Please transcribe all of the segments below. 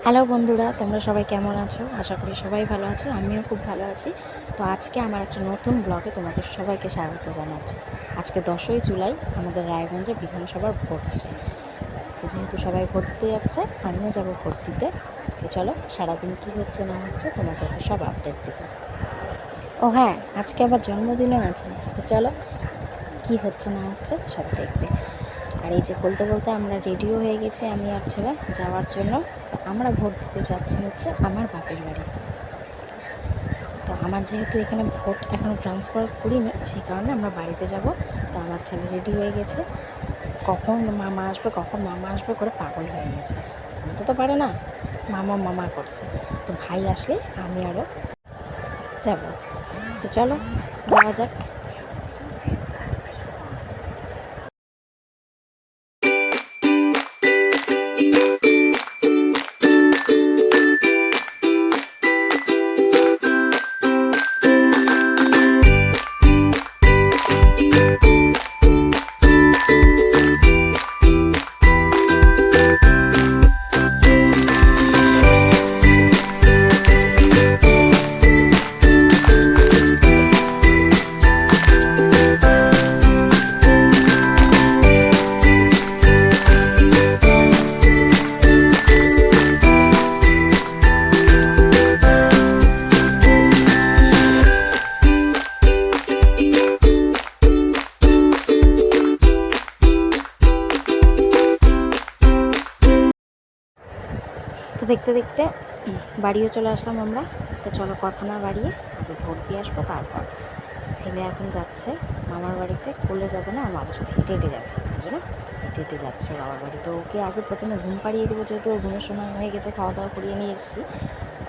Hello বন্ধুরা, তোমরা সবাই কেমন আছো? আশা করি সবাই ভালো আছো। আমিও খুব ভালো আছি। তো আজকে আমার একটা নতুন ব্লগে তোমাদের সবাইকে স্বাগত জানাচ্ছি। আজকে 10ই জুলাই আমাদের রায়গঞ্জে বিধানসভার ভোট আছে। তো যেহেতু সবাই ভোট দিতে যাচ্ছে, আমিও যাব ভোট দিতে। তো চলো, সারাদিন কী হচ্ছে না হচ্ছে তোমাদেরকে সব আপডেট দেবো। ও হ্যাঁ, আজকে আবার জন্মদিনও আছে। তো চলো, কী হচ্ছে না হচ্ছে সব দেখবে। আর এই যে বলতে বলতে আমরা রেডিও হয়ে গেছি, আমি আর ছেলে যাওয়ার জন্য। তো আমরা ভোট দিতে যাচ্ছি হচ্ছে আমার বাপের বাড়ি। তো আমার যেহেতু এখানে ভোট এখনও ট্রান্সফার করিনি, সেই কারণে আমরা বাড়িতে যাব। তো আমার ছেলে রেডি হয়ে গেছে, কখন মামা আসবে করে পাগল হয়ে গেছে। বলতে তো পারে না, মামা মামা করছে। তো ভাই আসলে আমি আরও যাব। তো চলো যাওয়া যাক। তো দেখতে দেখতে বাড়িও চলে আসলাম আমরা। তো চলো কথা না বাড়িয়ে আগে ভোট দিয়ে আসবো। তারপর ছেলে এখন যাচ্ছে মামার বাড়িতে, কোলে যাবে না, আমার বাবার সাথে হেঁটে হেঁটে যাবে। ওই জন্য হেঁটে হেঁটে যাচ্ছে ওর বাবার বাড়ি। তো ওকে আগে প্রথমে ঘুম পাড়িয়ে দেবো, যেহেতু ওর ঘুমের সময় হয়ে গেছে, খাওয়া দাওয়া করিয়ে নিয়ে এসেছি।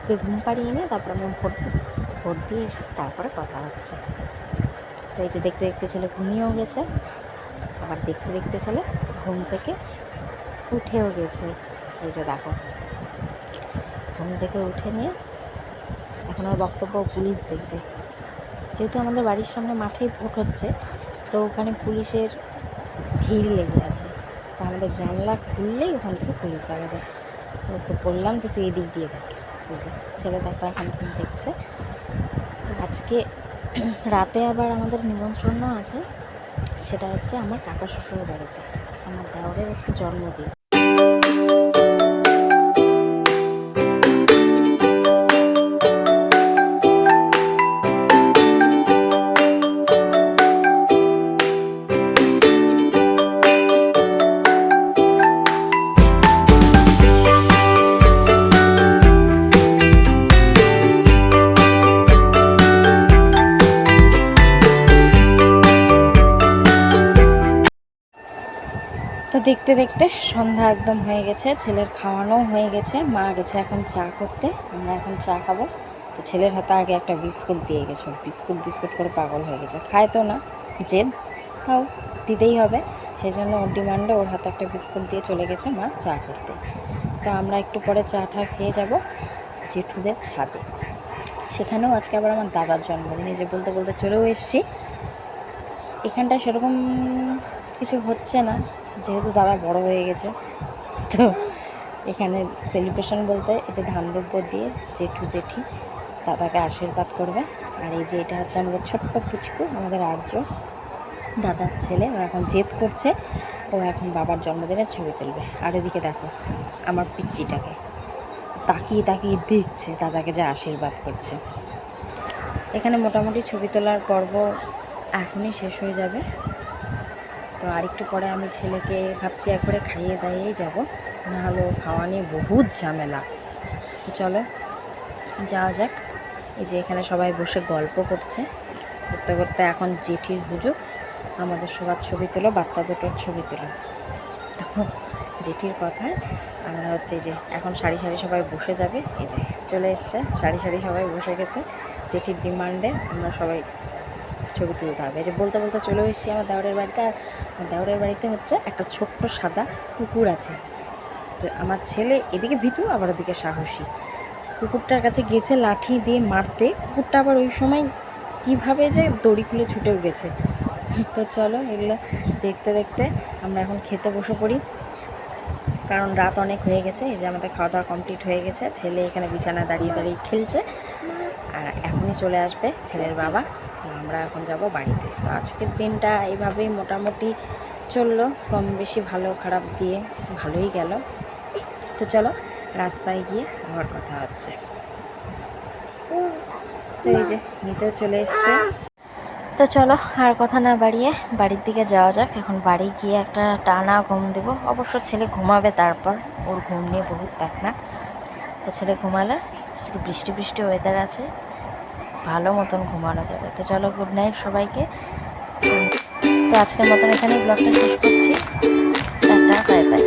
ওকে ঘুম পাড়িয়ে নিয়ে তারপর আমি ভোট দেবো। ভোট দিয়ে এসে তারপরে কথা হচ্ছে। তো এই যে দেখতে দেখতে ছেলে ঘুমিয়েও গেছে, আবার দেখতে দেখতে ছেলে ঘুম থেকে উঠেও গেছে। এই যে দেখো, ঘুম থেকে উঠে নিয়ে এখন ওর বক্তব্য পুলিশ দেখবে। যেহেতু আমাদের বাড়ির সামনে মাঠেই ভোট হচ্ছে, তো ওখানে পুলিশের ভিড় লেগে আছে। তো আমাদের জানলা খুললেই ওখান থেকে পুলিশ দেখা যায়। তো ওকে বললাম যে তুই এদিক দিয়ে দেখ। এই যে ছেলে দেখো এখন দেখছে। তো আজকে রাতে আবার আমাদের নিমন্ত্রণ আছে, সেটা হচ্ছে আমার কাকা শ্বশুর বাড়িতে। আমার দেওরের আজকে জন্মদিন। তো দেখতে দেখতে সন্ধ্যা একদম হয়ে গেছে, ছেলের খাওয়ানোও হয়ে গেছে। মা গেছে এখন চা করতে, আমরা এখন চা খাবো। তো ছেলের হাতে আগে একটা বিস্কুট দিয়ে গেছে, বিস্কুট বিস্কুট করে পাগল হয়ে গেছে। খায় তো না, জেদ, তাও দিতেই হবে। সেই জন্য ওর ডিমান্ডে ওর হাতে একটা বিস্কুট দিয়ে চলে গেছে মা চা করতে। তো আমরা একটু পরে চাটা খেয়ে যাব জেঠুদের ছাদে। সেখানেও আজকে আবার আমার দাদার জন্মদিন। এই যে বলতে বলতে চলেও এসেছি। এখানটায় সেরকম কিছু হচ্ছে না, যেহেতু দাদা বড় হয়ে গেছে। তো এখানে সেলিব্রেশন বলতে এই যে ধান দ্রব্য দিয়ে জেঠু জেঠি দাদাকে আশীর্বাদ করবে। আর এই যে এটা হচ্ছে আমাদের ছোট্ট পুচকু, আমাদের আর্য দাদার ছেলে। ও এখন জেদ করছে, ও এখন বাবার জন্মদিনের ছবি তুলবে। আর এদিকে দেখো আমার পিচ্চিটাকে তাকিয়ে তাকিয়ে দেখছে দাদাকে যে আশীর্বাদ করছে। এখানে মোটামুটি ছবি তোলার পর্ব এখনই শেষ হয়ে যাবে। তো আরেকটু পরে আমি ছেলেকে ভাবছি একবারে খাইয়ে দাইয়েই যাব, নাহলে খাওয়া নিয়ে বহুত ঝামেলা। তো চলো যাওয়া যাক। এই যে এখানে সবাই বসে গল্প করছে, করতে করতে এখন জেঠির হুজুগ আমাদের সবার ছবি তোলো, বাচ্চা দুটোর ছবি তোলো। তো জেঠির কথায় আমরা হচ্ছে যে এখন সারি সারি সবাই বসে যাবে। এই যে চলে এসছে, সারি সারি সবাই বসে গেছে। জেঠির ডিমান্ডে আমরা সবাই ছবি তুলতে হবে। এই যে বলতে বলতে চলে এসেছি আমার দেওরের বাড়িতে। আর আমার দেওরের বাড়িতে হচ্ছে একটা ছোট্ট সাদা কুকুর আছে। তো আমার ছেলে এদিকে ভীতু, আবার ওদিকে সাহসী। কুকুরটার কাছে গেছে লাঠি দিয়ে মারতে, কুকুরটা আবার ওই সময় কীভাবে যে দড়ি খুলে ছুটেও গেছে। তো চলো এগুলো দেখতে দেখতে আমরা এখন খেতে বসে পড়ি। কারণ রাত অনেক হয়ে গেছে। এই যে আমাদের খাওয়া দাওয়া কমপ্লিট হয়ে গেছে, ছেলে এখানে বিছানায় দাঁড়িয়ে দাঁড়িয়ে খেলছে, আর এখনই চলে আসবে ছেলের বাবা। তো আমরা এখন যাব বাড়িতে। তো আজকের দিনটা এইভাবেই মোটামুটি চললো, কম বেশি ভালো খারাপ দিয়ে ভালোই গেল। তো চলো রাস্তায় গিয়ে আবার কথা হচ্ছে। তো এই যে নিতেও চলে এসছে। তো চলো আর কথা না বাড়িয়ে বাড়ির দিকে যাওয়া যাক। এখন বাড়ি গিয়ে একটা টানা ঘুম দেবো। অবশ্য ছেলে ঘুমাবে, তারপর ওর ঘুম নিয়ে বহুত প্যাকনা। তো ছেলে ঘুমালে, আজকে বৃষ্টি বৃষ্টি ওয়েদার আছে, ভালো মতন ঘুমানো যাবে। তো চলো, গুড নাইট সবাইকে। তো আজকের মতন এখানেই ব্লগটা শেষ করছি। Tata, bye bye.